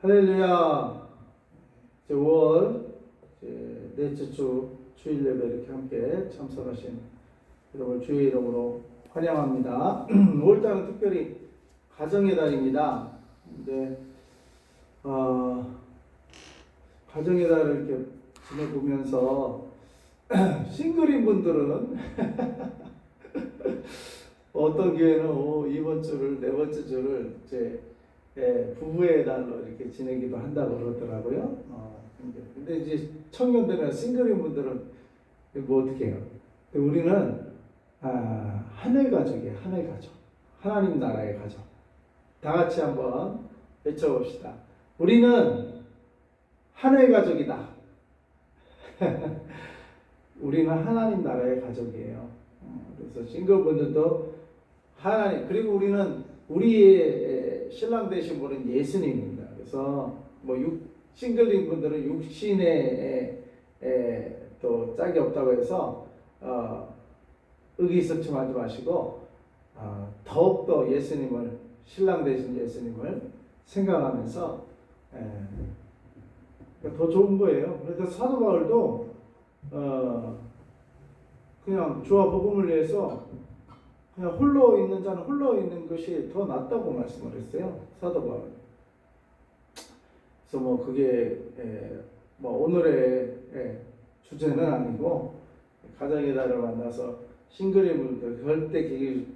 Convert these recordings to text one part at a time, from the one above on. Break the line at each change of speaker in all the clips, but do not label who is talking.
할렐루야. 이제 5월 넷째 주 주일 예배 이렇게 함께 참석하신 여러분 주의 이름으로 환영합니다. 5월달은 특별히 가정의 달입니다. 이제 가정의 달을 이렇게 지내보면서 싱글인 분들은 어떤 교회는 이번 주를 네 번째 주를 이제 부부의 달로 이렇게 지내기도 한다고 그러더라고요. 근데 이제 청년들이나 싱글인 분들은 뭐 어떻게 해요? 우리는 하늘 가족이에요. 하늘 가족. 하나님 나라의 가족. 다 같이 한번 외쳐봅시다. 우리는 하늘 가족이다. 우리는 하나님 나라의 가족이에요. 그래서 싱글분들도 하나님, 그리고 우리의 신랑 되신 분은 예수님입니다. 그래서 싱글인 분들은 육신에 또 짝이 없다고 해서 의기소침하지 마시고 더욱더 예수님을, 신랑 되신 예수님을 생각하면서 더 좋은 거예요. 그래서 사도 바울도 그냥 주와 복음을 위해서 그냥 홀로 있는 자는 홀로 있는 것이 더 낫다고 말씀을 했어요. 사도 바울. 그래서 그게 오늘의 주제는 아니고, 가정의 달을 만나서 싱글인 분들 절대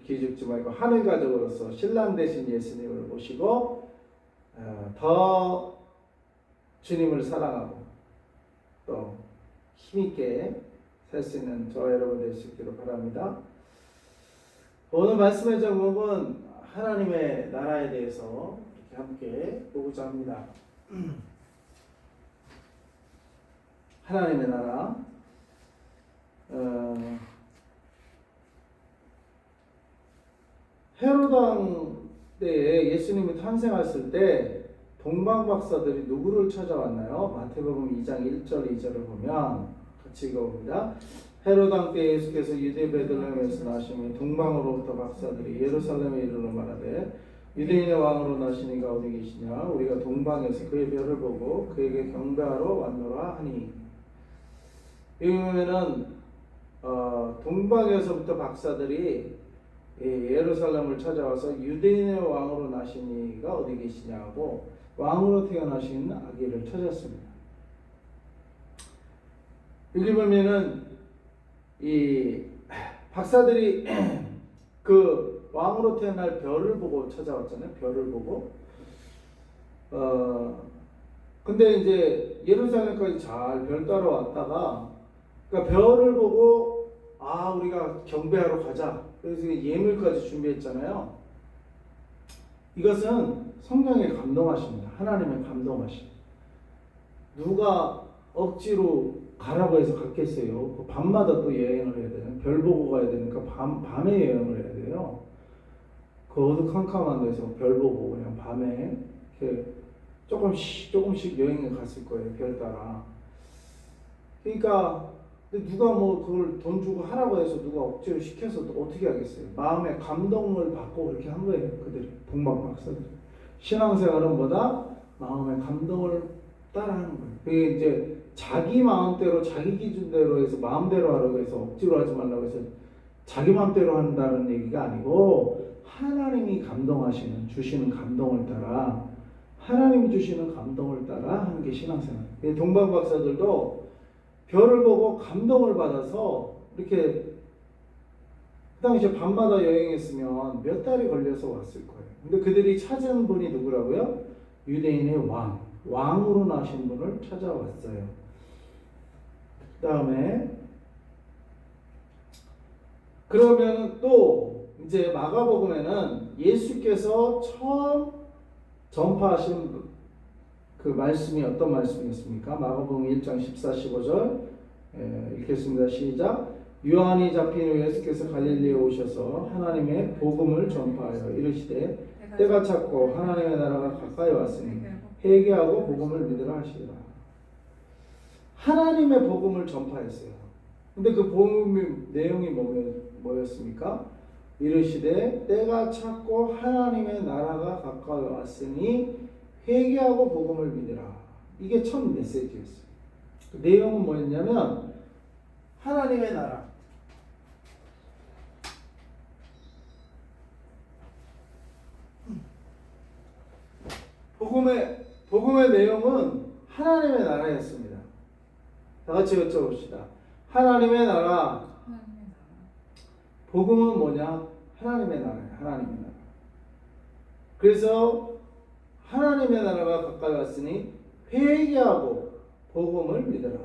기죽지 말고 하늘 가족으로서 신랑 되신 예수님을 모시고 더 주님을 사랑하고 또 힘있게 살 수 있는 저와 여러분 될 수 있기를 바랍니다. 오늘 말씀의 제목은 하나님의 나라에 대해서 이렇게 함께 보고자 합니다. 하나님의 나라. 헤로당 때에 예수님이 탄생했을 때 동방 박사들이 누구를 찾아왔나요? 마태복음 2장 1절 2절을 보면 같이 읽어봅니다. 헤로당 때 예수께서 유대 베들레헴에서 나시니 동방으로부터 박사들이 예루살렘에 이르러 말하되 유대인의 왕으로 나시니가 어디 계시냐? 우리가 동방에서 그의 별을 보고 그에게 경배하러 왔노라 하니. 여기 보면은 동방에서부터 박사들이 예루살렘을 찾아와서 유대인의 왕으로 나시니가 어디 계시냐고 왕으로 태어나신 아기를 찾았습니다. 여기 보면은 이 박사들이 그 왕으로 태어날 별을 보고 찾아왔잖아요. 별을 보고. 근데 이제 예루살렘까지 잘 별 따라 왔다가, 그러니까 별을 보고 우리가 경배하러 가자. 그래서 예물까지 준비했잖아요. 이것은 성령의 감동하십니다. 하나님의 감동하심. 누가 억지로 가라고 해서 갔겠어요. 밤마다 또 여행을 해야 돼요. 별 보고 가야 되니까 밤에 여행을 해야 돼요. 그 어두컴컴한 데서 별 보고 그냥 밤에 이렇게 조금씩 여행을 갔을 거예요. 별 따라. 그러니까 누가 그걸 돈 주고 하라고 해서 누가 억지로 시켜서 또 어떻게 하겠어요? 마음의 감동을 받고 그렇게 한 거예요. 그들이, 동방 박사들. 신앙생활은 뭐다? 마음의 감동을 따라하는 거예요. 그게 이제 자기 마음대로, 자기 기준대로 해서 마음대로 하라고 해서 억지로 하지 말라고 해서 자기 마음대로 한다는 얘기가 아니고, 하나님이 감동하시는, 주시는 감동을 따라, 하나님이 주시는 감동을 따라 하는 게 신앙생활. 동방 박사들도 별을 보고 감동을 받아서 이렇게, 그 당시에 밤마다 여행했으면 몇 달이 걸려서 왔을 거예요. 근데 그들이 찾은 분이 누구라고요? 유대인의 왕으로 나신 분을 찾아왔어요. 그 다음에 그러면 또 이제 마가복음에는 예수께서 처음 전파하신 그 말씀이 어떤 말씀이었습니까? 마가복음 1장 14, 15절 읽겠습니다. 시작. 요한이 잡힌 후 예수께서 갈릴리에 오셔서 하나님의 복음을 전파하여 이르시되 때가 찼고 하나님의 나라가 가까이 왔으니 회개하고 복음을 믿으라 하시리라. 하나님의 복음을 전파했어요. 근데 그 복음의 내용이 뭐였습니까? 이르시되 때가 찼고 하나님의 나라가 가까이 왔으니 회개하고 복음을 믿으라. 이게 첫 메시지였어요. 그 내용은 뭐였냐면 하나님의 나라. 복음의 내용은 하나님의 나라였습니다. 다 같이 여쭤봅시다. 하나님의 나라. 복음은 뭐냐? 하나님의 나라예요. 하나님의 나라. 그래서 하나님의 나라가 가까이 왔으니 회개하고 복음을 믿으라.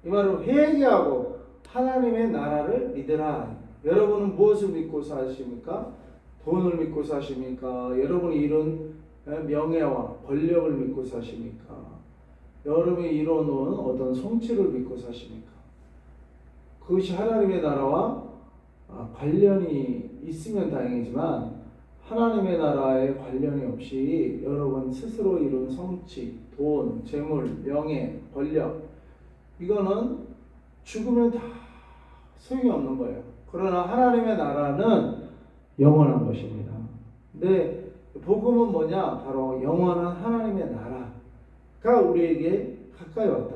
이 말은 회개하고 하나님의 나라를 믿으라. 여러분은 무엇을 믿고 사십니까? 돈을 믿고 사십니까? 여러분이 이룬 명예와 권력을 믿고 사십니까? 여러분이 이뤄놓은 어떤 성취를 믿고 사십니까? 그것이 하나님의 나라와 관련이 있으면 다행이지만 하나님의 나라에 관련이 없이 여러분 스스로 이룬 성취, 돈, 재물, 명예, 권력 이거는 죽으면 다 소용이 없는 거예요. 그러나 하나님의 나라는 영원한 것입니다. 근데 복음은 뭐냐? 바로 영원한 하나님의 나라가 우리에게 가까이 왔다.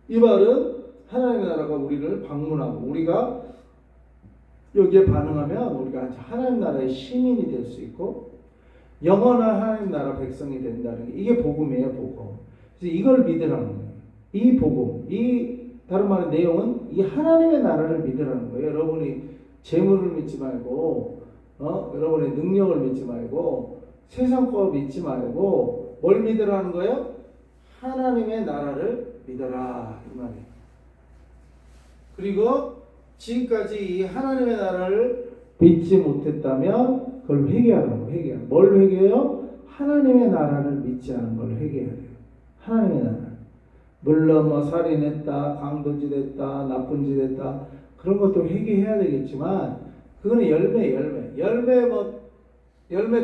이 말은 하나님의 나라가 우리를 방문하고 우리가 여기에 반응하면 우리가 하나님 나라의 시민이 될 수 있고 영원한 하나님 나라 백성이 된다는 게 이게 복음이에요. 복음. 그래서 이걸 믿으라는 거예요. 이 복음, 이 다른 말의 내용은 이 하나님의 나라를 믿으라는 거예요. 여러분이 재물을 믿지 말고 여러분의 능력을 믿지 말고 세상 거 믿지 말고 뭘 믿으라는 거예요? 하나님의 나라를 믿어라 이 말이에요. 그리고 지금까지 이 하나님의 나라를 믿지 못했다면 그걸 회개하라고 회개해요. 뭘 회개해요? 하나님의 나라를 믿지 않은 걸 회개해야 돼요. 하나님의 나라. 물론 뭐 살인했다, 강도짓했다, 나쁜 짓 했다 그런 것도 회개해야 되겠지만 그거는 열매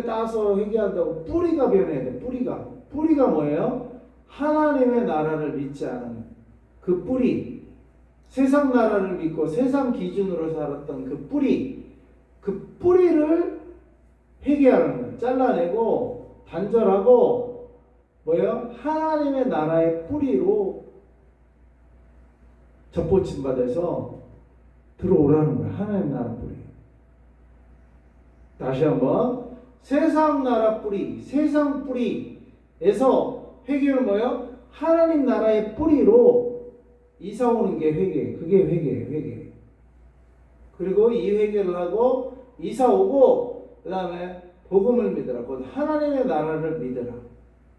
따서 회개한다고 뿌리가 변해야 돼. 뿌리가 뭐예요? 하나님의 나라를 믿지 않은 그 뿌리. 세상 나라를 믿고 세상 기준으로 살았던 그 뿌리를 회개하는 거예요. 잘라내고 단절하고 뭐예요? 하나님의 나라의 뿌리로 접붙임 받아서 들어오라는 거예요. 하나님 나라 뿌리. 다시 한번 세상 나라 뿌리, 세상 뿌리에서 회개는 뭐예요? 하나님 나라의 뿌리로 이사 오는 게 회개. 그게 회개예요. 회개. 그리고 이 회개를 하고 이사 오고 그 다음에 복음을 믿으라. 곧 하나님의 나라를 믿으라.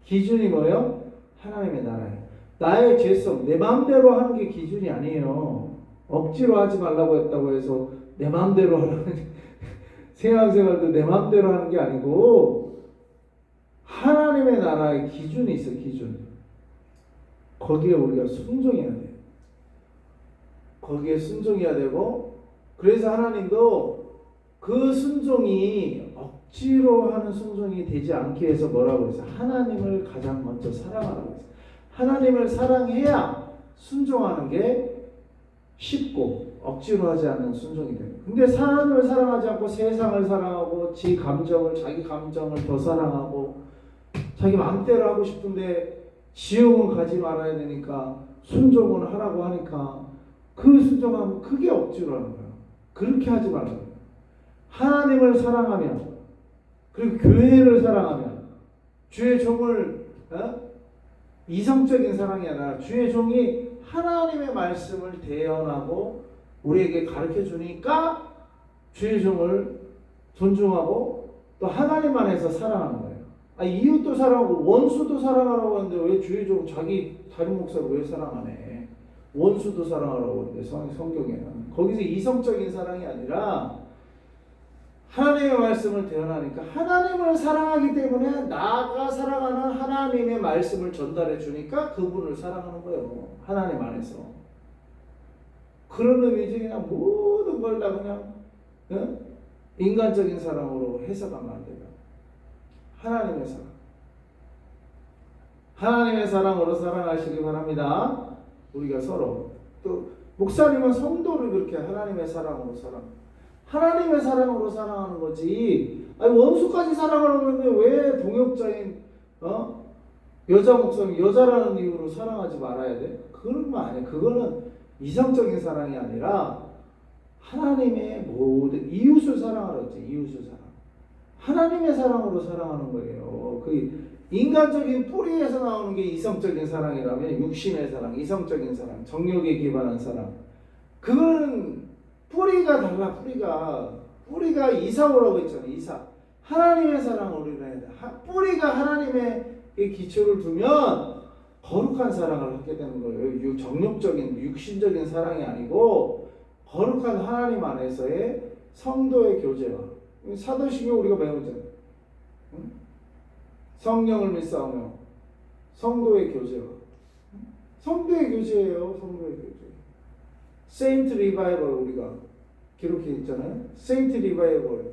기준이 뭐예요? 하나님의 나라예요. 나의 죄성, 내 마음대로 하는 게 기준이 아니에요. 억지로 하지 말라고 했다고 해서 내 마음대로 하라는 신앙생활도 내 마음대로 하는 게 아니고 하나님의 나라의 기준이 있어요. 기준. 거기에 우리가 순종해야 돼요. 거기에 순종해야 되고 그래서 하나님도 그 순종이 억지로 하는 순종이 되지 않게 해서 뭐라고 했어요? 하나님을 가장 먼저 사랑하라고 했어요. 하나님을 사랑해야 순종하는 게 쉽고 억지로 하지 않는 순종이 돼요. 근데 하나님을 사랑하지 않고 세상을 사랑하고 자기 감정을 더 사랑하고 자기 마음대로 하고 싶은데 지옥은 가지 말아야 되니까 순종을 하라고 하니까 그 순종하면 그게 억지로 하는 거야. 그렇게 하지 말라고. 하나님을 사랑하면 그리고 교회를 사랑하면 주의 종을 이성적인 사랑이 아니라 주의 종이 하나님의 말씀을 대언하고 우리에게 가르쳐 주니까 주의 종을 존중하고 또 하나님 안에서 사랑하는 거예요. 이웃도 사랑하고 원수도 사랑하라고 하는데 왜 주의 종 자기 담임 목사를 왜 사랑하네? 원수도 사랑하라고 하는데 성경에는 거기서 이성적인 사랑이 아니라 하나님의 말씀을 대언하니까 하나님을 사랑하기 때문에 나가 사랑하는 하나님의 말씀을 전달해 주니까 그분을 사랑하는 거예요. 하나님 안에서. 그런 의미지 그냥 모든 걸 다 그냥 인간적인 사랑으로 해석하면 안 돼요. 하나님의 사랑. 하나님의 사랑으로 사랑하시기 바랍니다. 우리가 서로. 또 목사님은 성도를 그렇게 하나님의 사랑으로 하나님의 사랑으로 사랑하는 거지. 원수까지 사랑하는 건데 왜 동역자인 여자 목사님 여자라는 이유로 사랑하지 말아야 돼? 그런 거 아니야. 그거는 이성적인 사랑이 아니라 하나님의 모든 이웃을 사랑하라 했지. 이웃을 사랑. 하나님의 사랑으로 사랑하는 거예요. 그 인간적인 뿌리에서 나오는 게 이성적인 사랑이라면 육신의 사랑, 이성적인 사랑, 정욕에 기반한 사랑. 그거는 뿌리가 달라. 뿌리가 이사오라고 했잖아. 이사. 하나님의 사랑을 우리는 해야 돼. 뿌리가 하나님의 기초를 두면 거룩한 사랑을 하게 되는 거예요. 정욕적인 육신적인 사랑이 아니고 거룩한 하나님 안에서의 성도의 교제와 사도신경 우리가 배우잖아요. 성령을 믿사오며 성도의 교제와 성도의 교제예요. 성도의 교제. 세인트 리바이벌 우리가 기록해 있잖아요. 세인트 리바이벌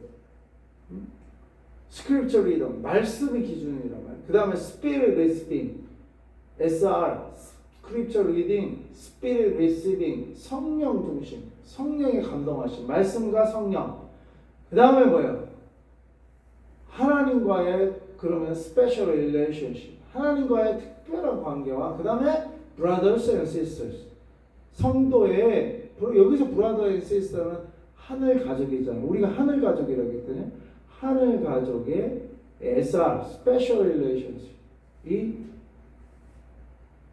스크립처 리더 말씀이 기준이란 말이에요. 그 다음에 스피릿 리스팅 SR 스크립처 리딩 스피릿 리시빙 성령 중심 성령의 감동하심 말씀과 성령 그 다음에 뭐예요? 하나님과의 그러면 스페셜 릴레이션십 하나님과의 특별한 관계와 그 다음에 brothers and sisters 성도의 여기서 brother and sister는 하늘 가족이잖아요. 우리가 하늘 가족이라고 했더니 하늘 가족의 SR 스페셜 릴레이션십이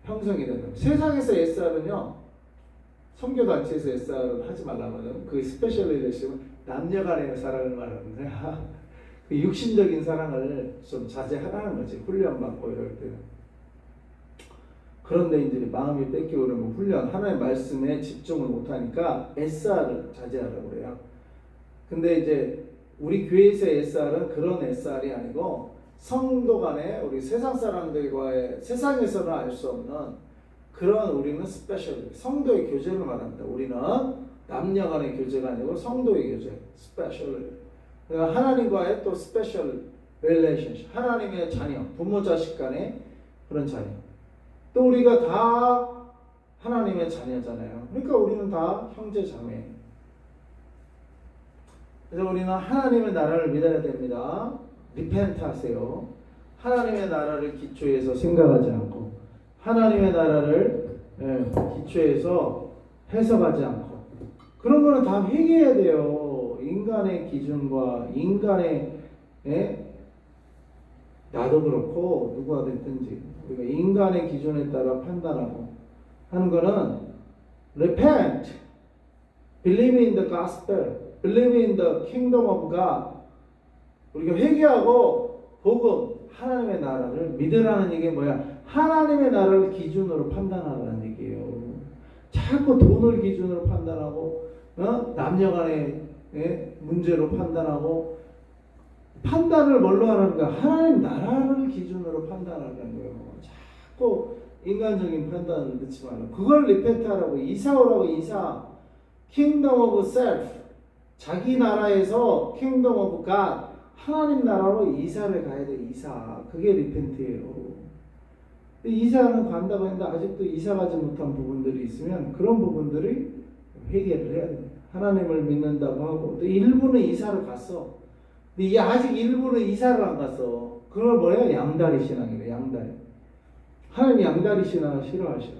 형성이 된다. 세상에서 SR은요 선교단체에서 SR을 하지 말라고 하죠. 그 스페셜 릴레이션은 남녀간의 사랑을 말하는데 그 육신적인 사랑을 좀 자제하라는 거지. 훈련받고 이럴 때는. 그런데 이제 마음이 뺏기고 그러면 훈련, 하나님의 말씀에 집중을 못하니까 SR을 자제하라고 그래요. 근데 이제 우리 교회에서의 SR은 그런 SR이 아니고 성도 간에 우리 세상 사람들과의 세상에서는 알 수 없는 그런 우리는 스페셜, 성도의 교제를 말합니다. 우리는 남녀 간의 교제가 아니고 성도의 교제, 스페셜. 하나님과의 또 스페셜 릴레이션십, 하나님의 자녀, 부모 자식 간의 그런 자녀. 또 우리가 다 하나님의 자녀잖아요. 그러니까 우리는 다 형제 자매. 그래서 우리는 하나님의 나라를 믿어야 됩니다. 리펜트 하세요. 하나님의 나라를 기초해서 생각하지 않고 하나님의 나라를 기초해서 해석하지 않고 그런 거는 다 회개해야 돼요. 인간의 기준과 인간의 나도 그렇고 누구가 됐든지 우리가 인간의 기준에 따라 판단하고 하는 거는 repent, believe in the gospel, believe in the kingdom of God. 우리가 회개하고 복음, 하나님의 나라를 믿으라는 얘기 뭐야? 하나님의 나라를 기준으로 판단하라는 얘기예요. 자꾸 돈을 기준으로 판단하고 남녀간의 문제로 판단하고 판단을 뭘로 하라는 거야? 하나님 나라를 기준으로 판단하라는 거예요. 자꾸 인간적인 판단을 넣지 말라. 그걸 리펜트하라고 이사오라고 이사. 킹덤 오브 셀프 자기 나라에서 킹덤 오브 갓 하나님 나라로 이사를 가야 돼. 이사. 그게 리펜트예요. 이사는 간다고 했는데 아직도 이사 가지 못한 부분들이 있으면 그런 부분들이 회개를 해야 됩니다. 하나님을 믿는다고 하고 또 일부는 이사를 갔어. 근데 아직 일부는 이사를 안 갔어. 그걸 뭐예요? 양다리 신앙이래. 양다리. 하나님 양다리 신앙을 싫어하셔.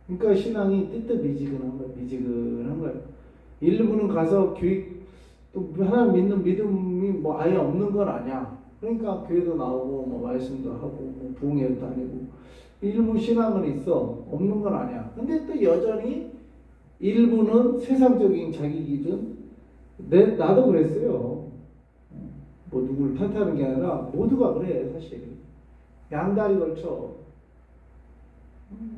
그러니까 신앙이 뜨뜻미지근한 거야. 미지근한 거야. 일부는 가서 교육 또 하나님 믿는 믿음이 뭐 아예 없는 건 아니야. 그러니까 교회도 나오고 뭐 말씀도 하고 뭐 부흥회도 다니고 일부 신앙은 있어. 없는 건 아니야. 근데 또 여전히 일부는 세상적인 자기 기준 나도 그랬어요. 뭐 누구를 탓하는 게 아니라 모두가 그래. 사실 양다리 걸쳐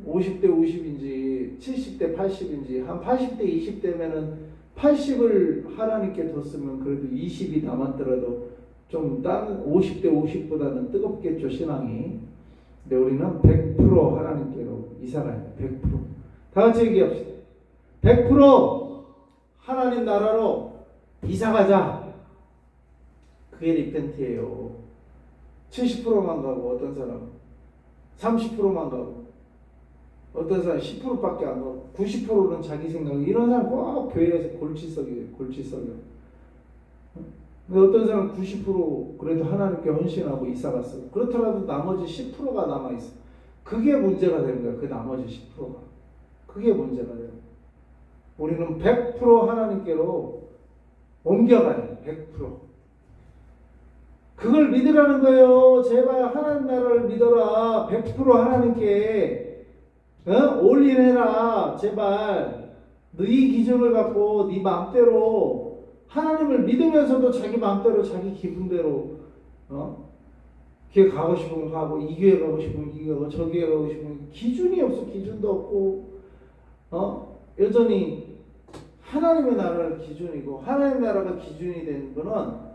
50대 50인지 70대 80인지 한 80대 20대면은 80을 하나님께 뒀으면 그래도 20이 남았더라도 좀 다른 50대 50보다는 뜨겁겠죠 신앙이. 근데 우리는 100% 하나님께로 이사가야 돼. 100%. 다 같이 얘기합시다. 100% 하나님 나라로 이사가자. 그게 리펜트예요. 70%만 가고 어떤 사람 30%만 가고 어떤 사람 10%밖에 안 가고 90%는 자기 생각. 이런 사람 꼭 교회에서 골치석이에요. 골치석이요. 근데 어떤 사람은 90% 그래도 하나님께 헌신하고 이사 갔어요. 그렇더라도 나머지 10%가 남아있어. 그게 문제가 되는 거야. 그 나머지 10%가. 그게 문제가 돼요. 우리는 100% 하나님께로 옮겨가야 돼. 100%. 그걸 믿으라는 거예요. 제발 하나님 나라를 믿어라. 100% 하나님께 올인해라. 제발 네 기준을 갖고 네 마음대로 하나님을 믿으면서도 자기 마음대로 자기 기분대로 교회 가고 싶으면 가고 이 교회 가고 싶으면 이 교회 가고 저 교회 가고 싶으면 기준이 없어. 기준도 없고 여전히 하나님의 나라를 기준이고 하나님의 나라가 기준이 된 거는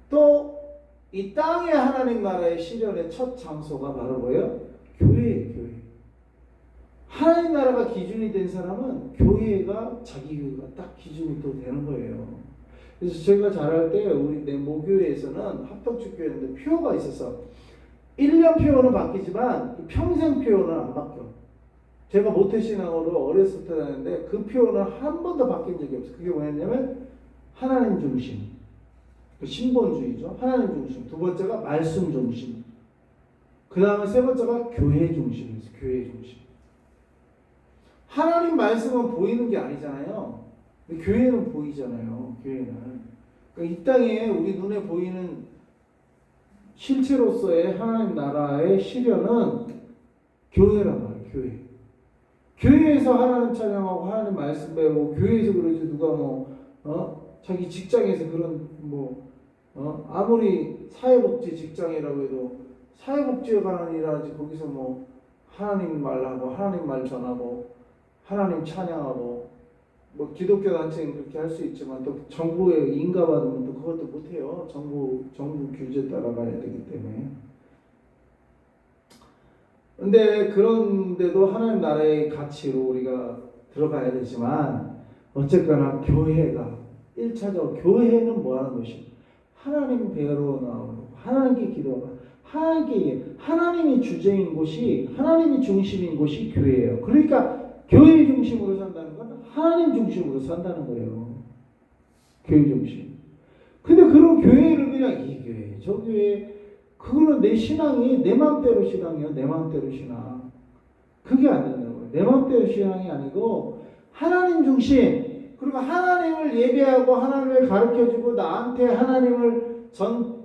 또 이 땅의 하나님 나라의 실현의 첫 장소가 바로 뭐예요? 교회예요. 교회. 하나님 나라가 기준이 된 사람은 교회가 자기 교회가 딱 기준이 또 되는 거예요. 그래서 제가 자랄 때 우리 내 모교회에서는 합덕주 교회인데 표가 있어서 1년 표는 바뀌지만 평생 표는 안 바뀌어. 제가 모태신앙으로 어렸을 때 다녔는데 그 표는 한 번도 바뀐 적이 없어요. 그게 뭐였냐면 하나님 중심, 신본주의죠. 하나님 중심. 두 번째가 말씀 중심. 그 다음에 세 번째가 교회 중심이었어요. 교회 중심. 하나님 말씀은 보이는 게 아니잖아요. 근데 교회는 보이잖아요. 교회는. 그러니까 이 땅에 우리 눈에 보이는 실체로서의 하나님 나라의 실현은 교회란 말이에요. 교회. 교회에서 하나님 찬양하고 하나님 말씀 배우고 교회에서 그러지 누가 자기 직장에서 그런 아무리 사회복지 직장이라고 해도 사회복지에 관한 일하지 거기서 하나님 말하고 하나님 말 전하고 하나님 찬양하고 기독교 단체는 그렇게 할 수 있지만 또 정부에 인가받으면 또 그것도 못해요. 정부 규제 따라가야 되기 때문에. 근데 그런데도 하나님 나라의 가치로 우리가 들어가야 되지만 어쨌거나 교회가 1차적으로 교회는 뭐 하는 것이 하나님 배우러 나오고 하나님께 기도하고 하나님이 주제인 곳이 하나님이 중심인 곳이 교회예요. 그러니까 교회 중심으로 산다는 건 하나님 중심으로 산다는 거예요. 교회 중심. 근데 그런 교회를 그냥 이 교회 저 교회 그거는 내 신앙이 내 마음대로 신앙이요. 내 마음대로 신앙. 그게 안 된다는 거예요. 내 마음대로 신앙이 아니고 하나님 중심. 그리고 하나님을 예배하고 하나님을 가르쳐주고 나한테 하나님을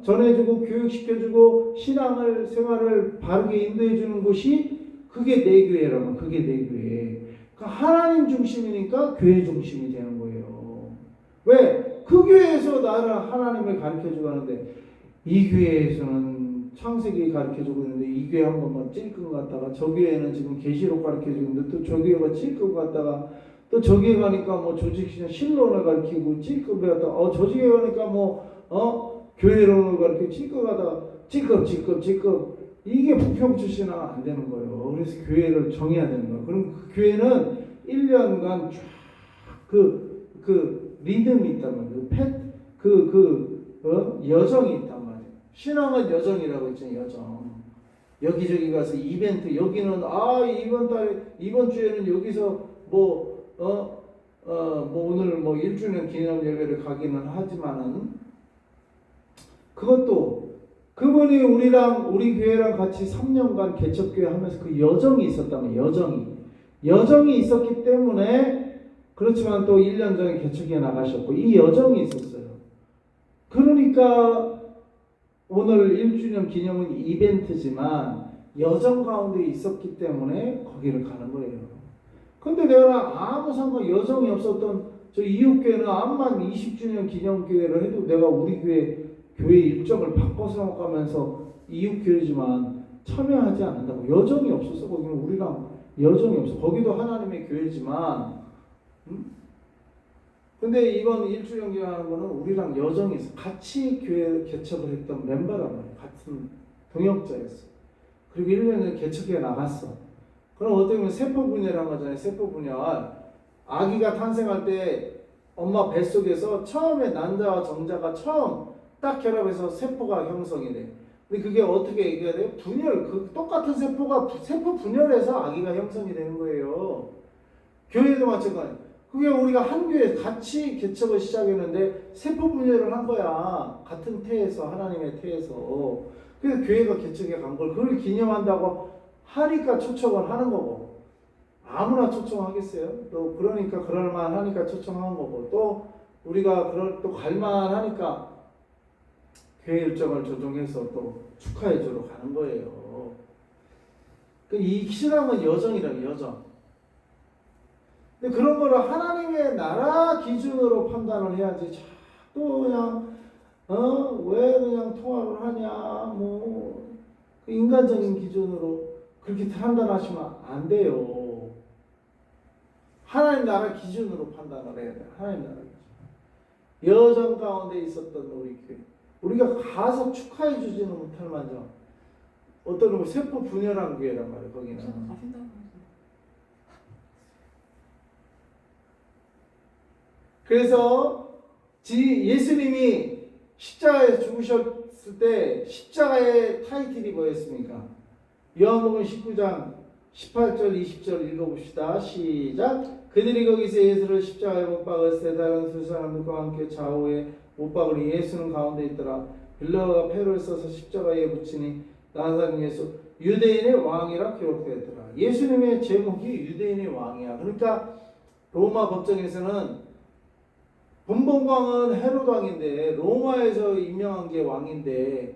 전해주고 교육시켜주고 신앙을 생활을 바르게 인도해주는 곳이 그게 내 교회라면 그게 내 교회. 그러니까 하나님 중심이니까 교회 중심이 되는 거예요. 왜? 그 교회에서 나를 하나님을 가르쳐주고 하는데 이 교회에서는 창세기 가르쳐주고 있는데 이 교회 한 번만 찔끔 갔다가 저 교회는 지금 계시록 가르쳐주고 있는데 또 저 교회가 찔끔 갔다가 또 저기에 가니까 조직시장 신론을 가르치고 찔끔 배웠다가 저기에 가니까 교회론을 가르치고 찔끔 가다가 찔끔 이게 부평주 신앙은 안 되는 거예요. 그래서 교회를 정해야 되는 거예요. 그럼 그 교회는 1년간 쫙 그 리듬이 있단 말이에요. 여정이 있단 말이에요. 신앙은 여정이라고 했잖아요. 여정. 여기저기 가서 이벤트 여기는 이번 주에는 여기서 오늘 1주년 기념 예배를 가기는 하지만은 그것도 그분이 우리 교회랑 같이 3년간 개척교회 하면서 그 여정이 있었다면 여정이 있었기 때문에 그렇지만 또 1년 전에 개척에 나가셨고 이 여정이 있었어요. 그러니까 오늘 1주년 기념은 이벤트지만 여정 가운데 있었기 때문에 거기를 가는 거예요. 근데 내가 아무 상관 여정이 없었던 저 이웃교회는 암만 20주년 기념교회를 해도 내가 우리 교회 일정을 바꿔서 가면서 이웃교회지만 참여하지 않는다고. 여정이 없었어. 거기는 우리랑 여정이 없어. 거기도 하나님의 교회지만 근데 이번 1주년 기념하는 거는 우리랑 여정이 있어. 같이 교회 개척을 했던 멤버란 말이야. 같은 동역자였어. 그리고 1년 전에 개척에 나갔어. 그럼 어떻게 보면 세포분열한 거잖아요. 세포분열. 아기가 탄생할 때 엄마 뱃속에서 처음에 난자와 정자가 처음 딱 결합해서 세포가 형성이 돼. 근데 그게 어떻게 얘기해야 돼요? 똑같은 세포가 세포 분열해서 아기가 형성이 되는 거예요. 교회도 마찬가지예요. 그게 우리가 한 교회 같이 개척을 시작했는데 세포 분열을 한 거야. 같은 태에서, 하나님의 태에서. 그래서 교회가 개척해 간 걸 그걸 기념한다고 하니까 초청을 하는 거고. 아무나 초청하겠어요? 또 그러니까 그럴만 하니까 초청한 거고. 또 우리가 또 갈만 하니까 교회 일정을 조정해서 또 축하해 주러 가는 거예요. 이 신앙은 여정이라고, 여정. 근데 그런 거를 하나님의 나라 기준으로 판단을 해야지. 또 그냥 왜 그냥 통화를 하냐, 뭐 인간적인 기준으로 그렇게 판단하시면 안 돼요. 하나님 나라 기준으로 판단을 해야 돼요. 하나님 나라 기준. 여정 가운데 있었던 우리 교회. 우리가 가서 축하해 주지는 못할 만정 어떤 뭐 세포 분열한 교회란 말이에요. 거기는. 그래서 예수님이 십자가에 죽으셨을 때 십자가의 타이틀이 뭐였습니까? 요한복음 19장 18절 20절 읽어봅시다. 시작. 그들이 거기서 예수를 십자가에 못 박았을 때 다른 두 사람들과 함께 좌우에 못 박으니 예수는 가운데 있더라. 빌라도가 패를 써서 십자가에 붙이니 나사렛 예수 유대인의 왕이라 기록되었더라. 예수님의 제목이 유대인의 왕이야. 그러니까 로마 법정에서는 본봉왕은 헤롯 왕인데 로마에서 임명한 게 왕인데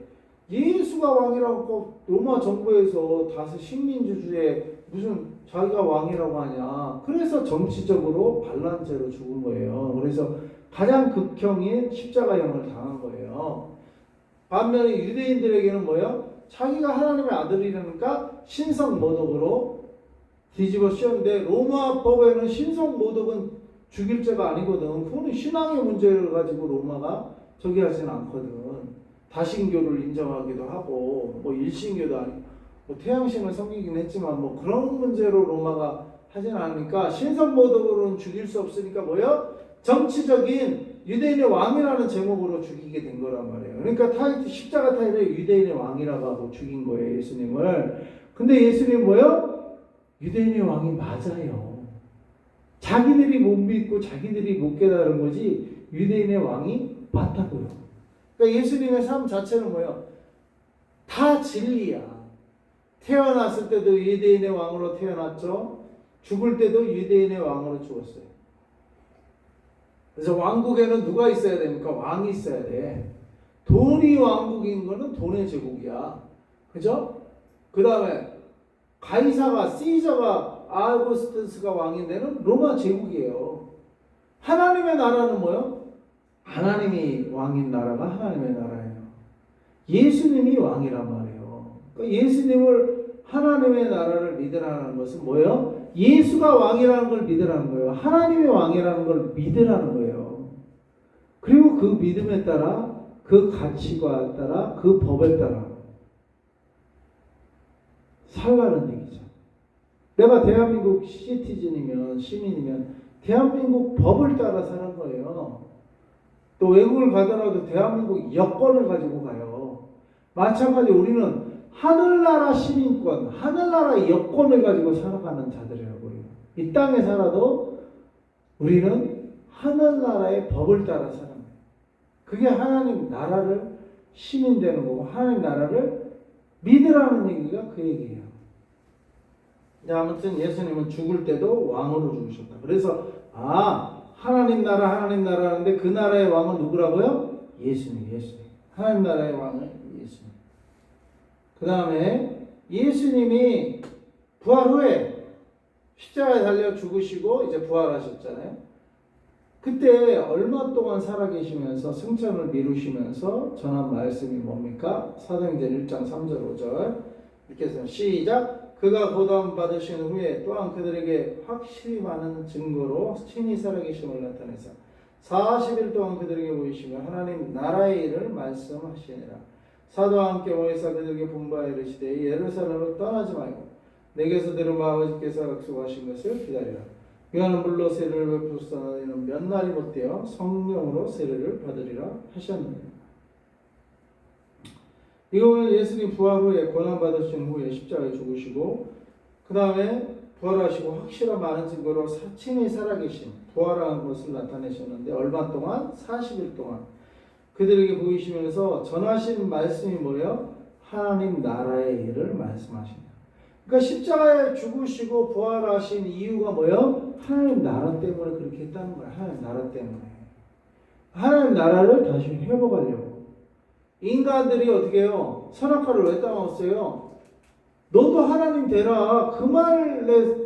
예수가 왕이라고 로마 정부에서 다시 식민지주에 무슨 자기가 왕이라고 하냐. 그래서 정치적으로 반란죄로 죽은 거예요. 그래서 가장 극형인 십자가형을 당한 거예요. 반면에 유대인들에게는 뭐예요? 자기가 하나님의 아들이라니까 신성모독으로 뒤집어 씌웠는데 로마 법에는 신성모독은 죽일 죄가 아니거든. 그거는 신앙의 문제를 가지고 로마가 저기 하진 않거든. 다신교를 인정하기도 하고 뭐 일신교도 아니고 뭐 태양신을 섬기긴 했지만 뭐 그런 문제로 로마가 하진 않으니까 신성모독으로는 죽일 수 없으니까 뭐요? 정치적인 유대인의 왕이라는 제목으로 죽이게 된 거란 말이에요. 그러니까 십자가 타이틀에 유대인의 왕이라고 하고 죽인 거예요. 예수님을. 근데 예수님 뭐요? 유대인의 왕이 맞아요. 자기들이 못 믿고 자기들이 못 깨달은 거지 유대인의 왕이 맞다고요. 그러니까 예수님의 삶 자체는 뭐예요? 다 진리야. 태어났을 때도 유대인의 왕으로 태어났죠. 죽을 때도 유대인의 왕으로 죽었어요. 그래서 왕국에는 누가 있어야 됩니까? 왕이 있어야 돼. 돈이 왕국인 거는 돈의 제국이야. 그죠? 그 다음에 가이사가 시저가 아우구스투스가 왕인 데는 로마 제국이에요. 하나님의 나라는 뭐요? 하나님이 왕인 나라가 하나님의 나라예요. 예수님이 왕이란 말이에요. 그러니까 예수님을 하나님의 나라를 믿으라는 것은 뭐예요? 예수가 왕이라는 걸 믿으라는 거예요. 하나님의 왕이라는 걸 믿으라는 거예요. 그리고 그 믿음에 따라 그 가치관에 따라 그 법에 따라 살라는 얘기죠. 내가 대한민국 시티즌이면 시민이면 대한민국 법을 따라 사는 거예요. 또 외국을 가더라도 대한민국 여권을 가지고 가요. 마찬가지로 우리는 하늘나라 시민권, 하늘나라 여권을 가지고 살아가는 자들이라고 그래요. 이 땅에 살아도 우리는 하늘나라의 법을 따라 사는 거예요. 그게 하나님 나라를 시민 되는 거고 하나님 나라를 믿으라는 얘기가 그 얘기예요. 아무튼 예수님은 죽을 때도 왕으로 죽으셨다. 그래서 하나님 나라 하는데 그 나라의 왕은 누구라고요? 예수님. 하나님 나라의 왕은 예수님. 그 다음에 예수님이 부활 후에 십자가에 달려 죽으시고 이제 부활하셨잖아요. 그때 얼마 동안 살아계시면서 승천을 미루시면서 전한 말씀이 뭡니까? 사도행전 1장 3절 5절 이렇게 해서 시작. 그가 고다움 받으신 후에 또한 그들에게 확실히 많은 증거로 친히 살아계심을 나타내서 40일 동안 그들에게 보이시며 하나님 나라의 일을 말씀하시니라. 사도와 함께 모여서 그들에게 분부하여 이르시되 예루살렘을 떠나지 말고 내게서 들은 바 아버지께서 약속하신 것을 기다리라. 요한은 물로 세례를 베푸사 이는 몇 날이 못되어 성령으로 세례를 받으리라 하셨느니라. 이거는 예수님 부활 후에 고난 받으신 후에 십자가에 죽으시고 그 다음에 부활하시고 확실한 많은 증거로 친히 살아계신 부활한 것을 나타내셨는데 얼마 동안? 40일 동안 그들에게 보이시면서 전하신 말씀이 뭐예요? 하나님 나라의 일을 말씀하십니다. 그러니까 십자가에 죽으시고 부활하신 이유가 뭐예요? 하나님 나라 때문에 그렇게 했다는 거예요. 하나님 나라 때문에. 하나님 나라를 다시 회복하려고. 인간들이 어떻게 해요? 선악과를 왜 따먹었어요? 너도 하나님 되라. 그 말에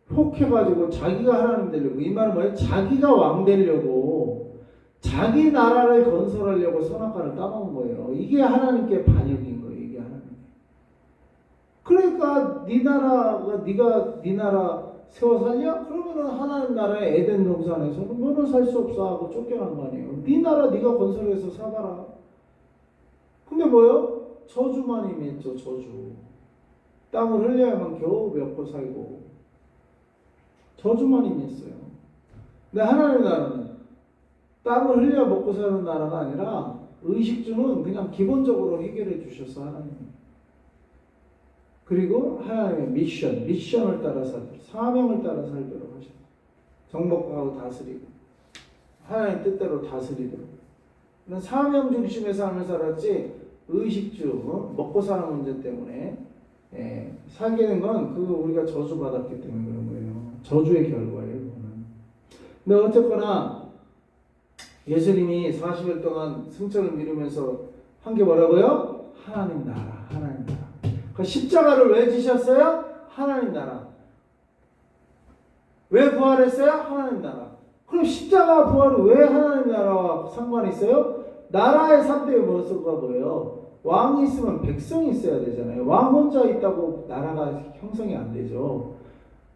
혹해가지고 자기가 하나님 되려고. 이 말은 뭐예요? 자기가 왕 되려고. 자기 나라를 건설하려고 선악과를 따먹은 거예요. 이게 하나님께 반역인 거예요. 이게 하나님. 그러니까 네 나라가 네가 네 나라 세워 살냐? 그러면은 하나님 나라의 에덴 동산에서는 너는 살 수 없어 하고 쫓겨난 거 아니에요. 네 나라 네가 건설해서 살아라. 근데 뭐요? 저주만 임했죠. 저주. 땅을 흘려야만 겨우 먹고 살고 저주만 임했어요. 근데 하나님 나라는 땅을 흘려 먹고 사는 나라가 아니라 의식주는 그냥 기본적으로 해결해 주셔서 하나님. 그리고 하나님의 미션을 따라 살도록, 사명을 따라 살도록 하셨어요. 정복하고 다스리고 하나님 뜻대로 다스리도록. 사명 중심의 삶을 살았지 의식주, 먹고 사는 문제 때문에 살게 된 건 우리가 저주받았기 때문에 그런 거예요. 저주의 결과예요. 그거는. 근데 어쨌거나 예수님이 40일 동안 승천을 미루면서 한 게 뭐라고요? 하나님 나라, 하나님 나라. 그 십자가를 왜 지셨어요? 하나님 나라. 왜 부활했어요? 하나님 나라. 그럼 십자가 부활이 왜 하나님 나라와 상관이 있어요? 나라의 3대 모습가 뭐예요? 왕이 있으면 백성이 있어야 되잖아요. 왕 혼자 있다고 나라가 형성이 안 되죠.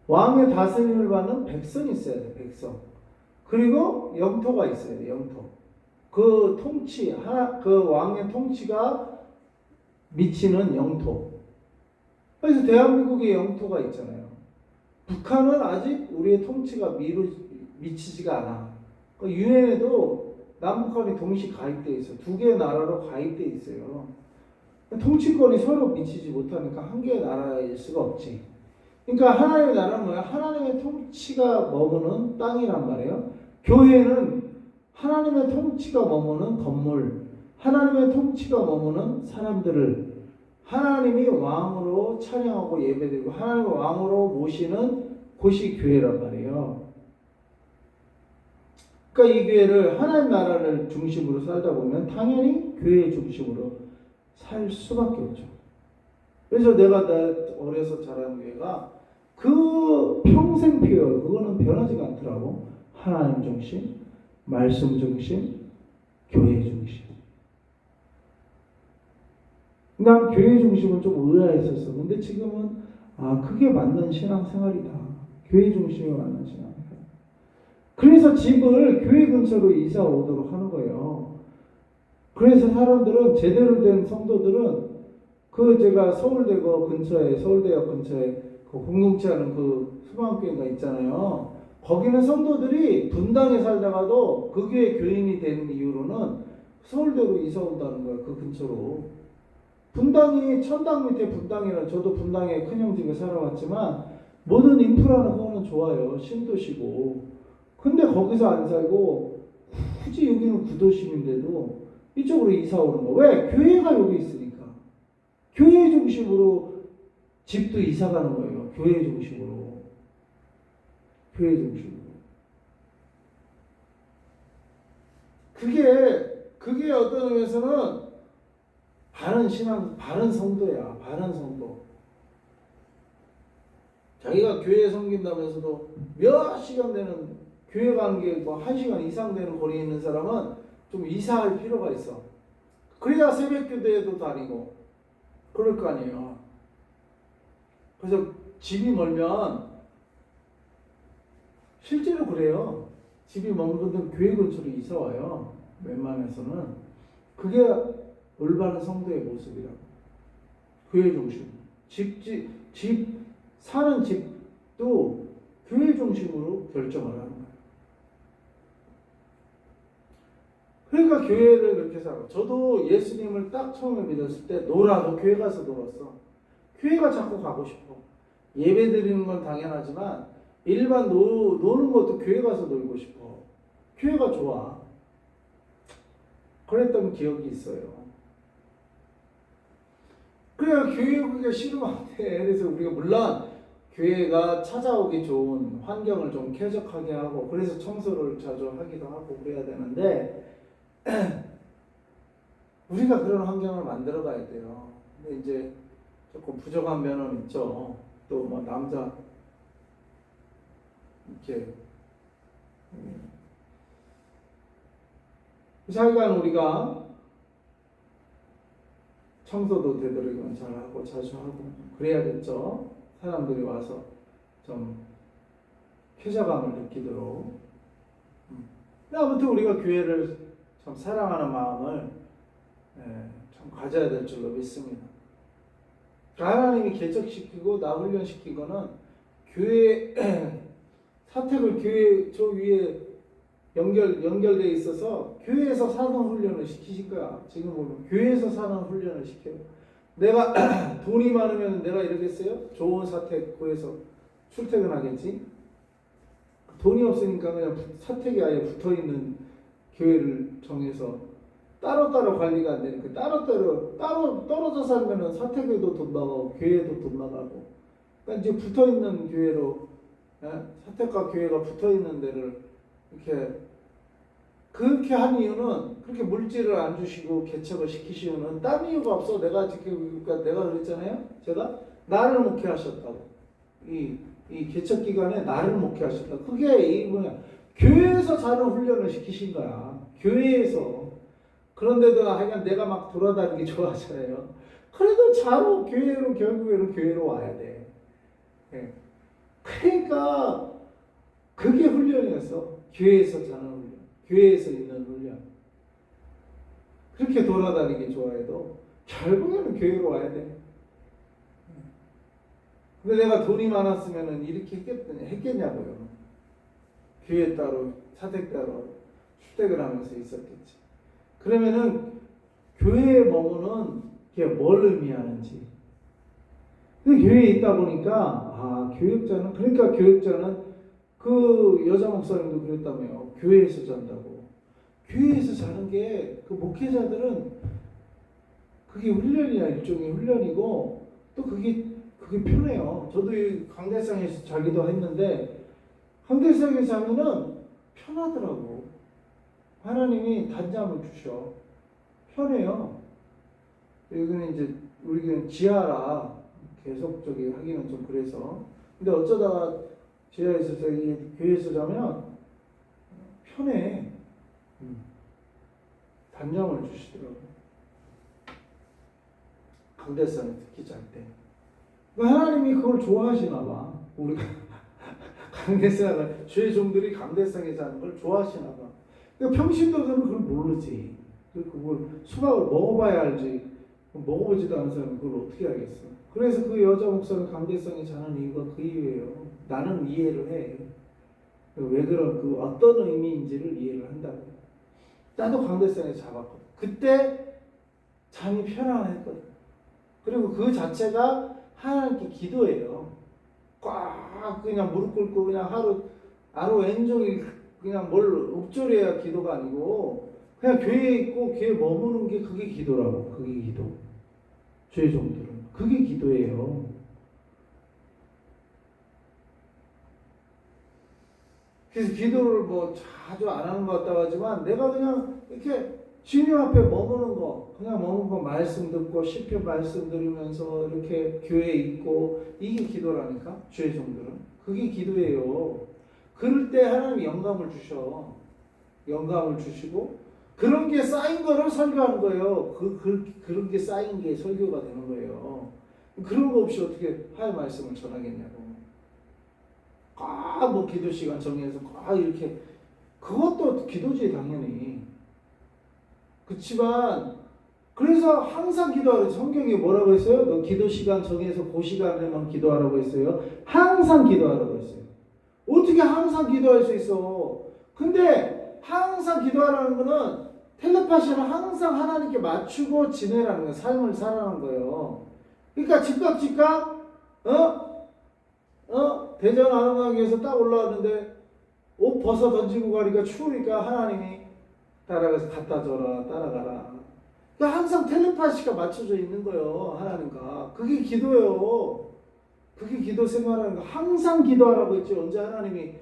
왕의 다스림을 받는 백성이 있어야 돼요. 백성. 그리고 영토가 있어야 돼요. 영토. 그 통치, 그 왕의 통치가 미치는 영토. 그래서 대한민국의 영토가 있잖아요. 북한은 아직 우리의 통치가 미치지가 않아. 유엔에도 남북한이 동시 가입돼 있어. 두 개의 나라로 가입돼 있어요. 통치권이 서로 미치지 못하니까 한 개의 나라일 수가 없지. 그러니까 하나님의 나라는 뭐야? 하나님의 통치가 머무는 땅이란 말이에요. 교회는 하나님의 통치가 머무는 건물, 하나님의 통치가 머무는 사람들을 하나님이 왕으로 찬양하고 예배드리고 하나님을 왕으로 모시는 곳이 교회란 말이에요. 그러니까 이 교회를 하나님 나라를 중심으로 살다 보면 당연히 교회 중심으로 살 수밖에 없죠. 그래서 내가 어려서 자란 교회가 그 평생 피어요. 그거는 변하지가 않더라고. 하나님 중심, 말씀 중심, 교회 중심. 난 교회 중심은 좀 의아했었어. 근데 지금은 그게 맞는 신앙생활이다. 교회 중심이 맞는 신앙생활. 그래서 집을 교회 근처로 이사 오도록 하는 거예요. 그래서 사람들은 제대로 된 성도들은 제가 서울대고 근처에 서울대역 근처에 그 공동체 하는 그 소망교회가 있잖아요. 거기는 성도들이 분당에 살다가도 그 교회 교인이 되는 이유로는 서울대로 이사 온다는 거예요. 그 근처로. 분당이 천당 밑에 분당이라 저도 분당에 큰형 집에 살아왔지만 모든 인프라는 그거는 좋아요. 신도시고. 근데 거기서 안 살고 굳이 여기는 구도심인데도 이쪽으로 이사 오는 거. 왜? 교회가 여기 있으니까. 교회 중심으로 집도 이사 가는 거예요. 교회 중심으로. 교회 중심으로. 그게 어떤 의미에서는 바른 신앙, 바른 성도야. 바른 성도. 자기가 교회에 섬긴다면서도 몇 시간 되는 교회 가는 게 뭐 1시간 이상 되는 거리에 있는 사람은 좀 이사할 필요가 있어. 그래야 새벽 교대에도 다니고 그럴 거 아니에요. 그래서 집이 멀면 실제로 그래요. 집이 먼 분들은 교회 근처로 이사 와요. 웬만해서는. 그게 올바른 성도의 모습이라고. 교회 중심. 사는 집도 교회 중심으로 결정을 하는 거예요. 그러니까 교회를 그렇게 살아. 저도 예수님을 딱 처음에 믿었을 때 놀아도 교회 가서 놀았어. 교회가 자꾸 가고 싶어. 예배 드리는 건 당연하지만 일반 노는 것도 교회 가서 놀고 싶어. 교회가 좋아. 그랬던 기억이 있어요. 그래야 교회 오기가 싫으면 안 돼. 그래서 우리가 물론 교회가 찾아오기 좋은 환경을 좀 쾌적하게 하고 그래서 청소를 자주 하기도 하고 그래야 되는데 우리가 그런 환경을 만들어 가야 돼요. 근데 이제 조금 부족한 면은 있죠. 또 뭐 남자 이렇게 하여간 우리가 청소도 되도록이면 잘하고 자주 하고 그래야겠죠. 사람들이 와서 좀 쾌적함을 느끼도록. 아무튼 우리가 교회를 참 사랑하는 마음을 참 가져야 될 줄로 믿습니다. 하나님이 개척시키고 나 훈련시키고는 교회 사택을 교회 저 위에 연결돼 있어서 교회에서 사는 훈련을 시키실 거야. 지금 보면 교회에서 사는 훈련을 시켜요. 내가 돈이 많으면 내가 이러겠어요? 좋은 사택 구해서 출퇴근하겠지? 돈이 없으니까 그냥 사택이 아예 붙어 있는 교회를 정해서 따로따로 관리가 안 되니까 따로 떨어져 살면은 사택에도 돈 나가고 교회에도 돈 나가고 그러니까 이제 붙어 있는 교회로 사택과 교회가 붙어 있는 데를 이렇게 그렇게 한 이유는 그렇게 물질을 안 주시고 개척을 시키시는 이유는 딴 이유가 없어. 내가 지금 그러니까 내가 그랬잖아요. 제가 나를 목회하셨다고 이 개척 기간에 나를 목회하셨다. 그게 이 뭐냐 교회에서 자는 훈련을 시키신 거야. 교회에서. 그런데도 하여간 내가 막 돌아다니기 좋아하잖아요. 그래도 자로 교회로 결국에는 교회로 와야 돼. 네. 그러니까 그게 훈련이었어. 교회에서 자는 훈련. 교회에서 있는 훈련. 그렇게 돌아다니기 좋아해도 결국에는 교회로 와야 돼. 근데 내가 돈이 많았으면 이렇게 했겠냐고요. 교회 따로, 사택 따로 출퇴근하면서 있었겠지. 그러면은 교회에 머무는 게 뭘 의미하는지. 근데 교회에 있다 보니까 교육자는 그러니까 교육자는 그 여자 목사님도 그랬다며요. 교회에서 잔다고. 교회에서 자는 게 그 목회자들은 그게 훈련이야. 일종의 훈련이고 또 그게 편해요. 저도 이 강대상에서 자기도 했는데 강대상에 자면은 편하더라고. 하나님이 단잠을 주셔. 편해요. 여기는 이제 우리는 지하라 계속 저기 하기는 좀 그래서. 근데 어쩌다가 지하에서 저기 교회에서 자면 편해. 단잠을 주시더라고. 강대상에 특히 잘 때. 하나님이 그걸 좋아하시나 봐. 우리가 강대상을 주의 종들이 강대상에 자는 걸 좋아하시나 봐. 그러니까 평신도들은 그걸 모르지. 그걸 수박을 먹어봐야 알지. 먹어보지도 않은 사람은 그걸 어떻게 알겠어. 그래서 그 여자 목사는 강대상에 자는 이유가 그 이유예요. 나는 이해를 해. 왜 그런 그 어떤 의미인지를 이해를 한다고. 나도 강대상에 잡았거든. 그때 잠이 편안했거든. 그리고 그 자체가 하나님께 기도예요. 꽉 그냥 무릎 꿇고 그냥 하루 왼종일 그냥 뭘 읊조려야 기도가 아니고 그냥 교회에 있고 교회에 머무는 게 그게 기도라고. 그게 기도. 주의 종들은 그게 기도예요. 그래서 기도를 뭐 자주 안 하는 것 같다고 하지만 내가 그냥 이렇게 주님 앞에 머무는 거, 그냥 머무는 거 말씀 듣고 시편 말씀 들으면서 이렇게 교회에 있고 이게 기도라니까. 주의 종들은 그게 기도예요. 그럴 때 하나님이 영감을 주셔. 영감을 주시고 그런 게 쌓인 거를 설교하는 거예요. 그런 게 쌓인 게 설교가 되는 거예요. 그런 거 없이 어떻게 하나님의 말씀을 전하겠냐고. 뭐 기도 시간 정해서 이렇게 그것도 기도지 당연히. 그렇지만 그래서 항상 기도하래. 성경이 뭐라고 했어요? 너 기도 시간 정해서 그 시간에만 기도하라고 했어요. 항상 기도하라고 했어요. 어떻게 항상 기도할 수 있어? 근데 항상 기도하라는 거는 텔레파시는 항상 하나님께 맞추고 지내라는 거예요. 삶을 살아가는 거예요. 그러니까 즉각 대전 아름다기에서 딱 올라왔는데 옷 벗어 던지고 가니까 추우니까 하나님이 따라가서 갖다 줘라, 따라가라. 그러니까 항상 텔레파시가 맞춰져 있는 거예요, 하나님과. 그게 기도예요. 그게 기도 생활하는 거. 항상 기도하라고 했지. 언제 하나님이